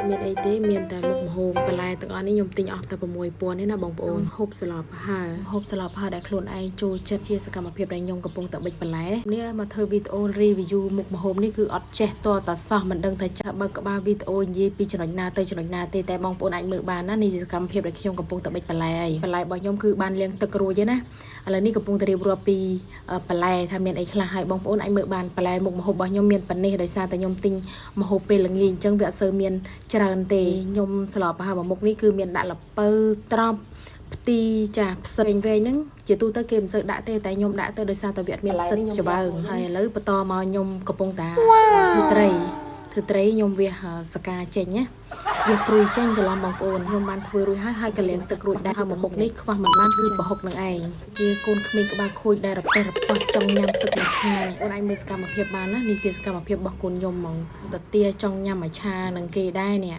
មានអីទេមានតែមុខម្ហូបបន្លែទាំងអស់នេះខ្ញុំទិញអស់តែ6,000ទេណាបងប្អូនហូបស្លប្រហើហូបស្លប្រហើដែលខ្លួនឯងចូលចិត្តជាសកម្មភាពដែលខ្ញុំកំពុងតែបិចបន្លែនេះមកធ្វើវីដេអូ review មុខម្ហូបនេះគឺអត់ចេះតតសោះមិនដឹងថាចាស់បើក្បាលវីដេអូនិយាយពីចំណុចណាទៅចំណុចណាទេតែបងប្អូនអាចមើលបានណានេះជាសកម្មភាពដែលខ្ញុំកំពុងតែបិចបន្លែបន្លែរបស់ខ្ញុំគឺបានលាងទឹករួចទេណាឥឡូវនេះកំពុងតែរៀបរាប់ពីបន្លែថាមានអីខ្លះហើយបងប្អូនអាចមើលបានបន្លែមុខម្ហូបរបស់ខ្ញុំមានប៉ុណ្ណេះដោយសារតែខ្ញុំទិញម្ហូបពេលល្ងាចអញ្ចឹងវាអត់សូវមានច្រើនទេខ្ញុំស្លប្រហើមួយមុខនេះគឺមានដាក់ល្ពៅត្រប់ផ្ទីចាផ្សិតវែងហ្នឹងជាទូទៅគេមិនសូវដាក់ទេតែខ្ញុំដាក់ទៅដោយសារតែវាអត់មានផ្សិតច្បើងហើយឥឡូវបន្តមកខ្ញុំកំពុងតែធ្វើត្រីខ្ញុំវាសកាចេញណាវាព្រួយចេញច្រឡំបងប្អូនខ្ញុំបានធ្វើរួចហើយក៏លាងទឹករួចដែរហើយមុខនេះខ្វះមិនបានគឺប្រហុកនឹងឯងជាកូនក្មេងក្បាលខូចដែលរប៉េះរប៉ោះចង់ញ៉ាំទឹកមួយឆាអូនអាចមើលសកម្មភាពបានណានេះជាសកម្មភាពរបស់កូនខ្ញុំហ្មងតាទាចង់ញ៉ាំមួយឆានឹងគេដែរនេះ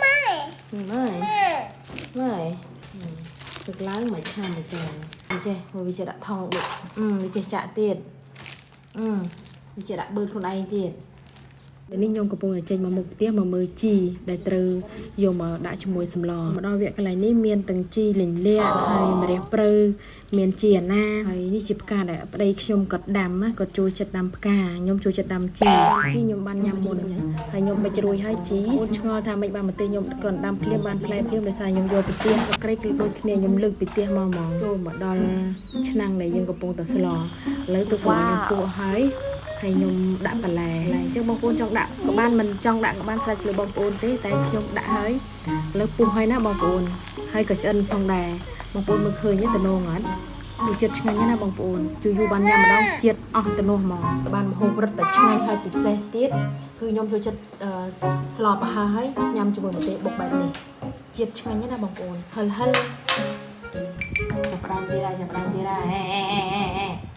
ម៉ែទឹកឡើងមួយឆាមួយចានវាចេះវាចេះដាក់ថងដូចវាចេះចាក់ទៀតវាចេះដាក់បឺតខ្លួនឯងទៀតនេះខ្ញុំកំពុងតែចេញមកមុខផ្ទះមកមើលជីដែលត្រូវយកមកដាក់ជាមួយសម្លមកដល់វគ្គកន្លែងនេះមានទាំងជីលិញលាក់ហើយម្រះព្រៅមានជីអាណាហើយនេះជាផ្កាដែលប្តីខ្ញុំគាត់ដាំណាគាត់ចូលចិត្តដាំផ្កាខ្ញុំចូលចិត្តដាំជីខ្ញុំបានញ៉ាំមុនហើយខ្ញុំបិចរួយហើយជីអូនឆ្ងល់ថាមិនបានមកទេខ្ញុំគាត់ដាំភ្លាមបានផ្លែភ្លាមដោយសារខ្ញុំយកពីផ្ទះក្រៃគឺដូចគ្នាខ្ញុំលើកពីផ្ទះមកហ្មងចូលមកដល់ឆ្នាំងដែលយើងកំពុងតែស្លឥឡូវទៅស្លខ្ញុំពុះហើយខ្ញុំដាក់បន្លែអញ្ចឹងបងប្អូនចង់ដាក់ក៏បានមិនចង់ដាក់ក៏បានស្រេចលើបងប្អូនទេតែខ្ញុំដាក់ហើយលើពុះហើយណាបងប្អូនហើយក៏ឆ្អិនផងដែរបងប្អូនមើលឃើញទេតំណងអត់វាជាតិឆ្ងាញ់ណាបងប្អូនយូរបានញ៉ាំម្ដងជាតិអស់ទៅនោះហ្មងបានមហូបរឹតតែឆ្ងាញ់ហើយពិសេសទៀតគឺខ្ញុំចូលចិត្តស្លប្រហើហើយញ៉ាំជាមួយម្ទេសបុកបែបនេះជាតិឆ្ងាញ់ណាបងប្អូនហិលចាប់ផ្ដើមទៀតហើយ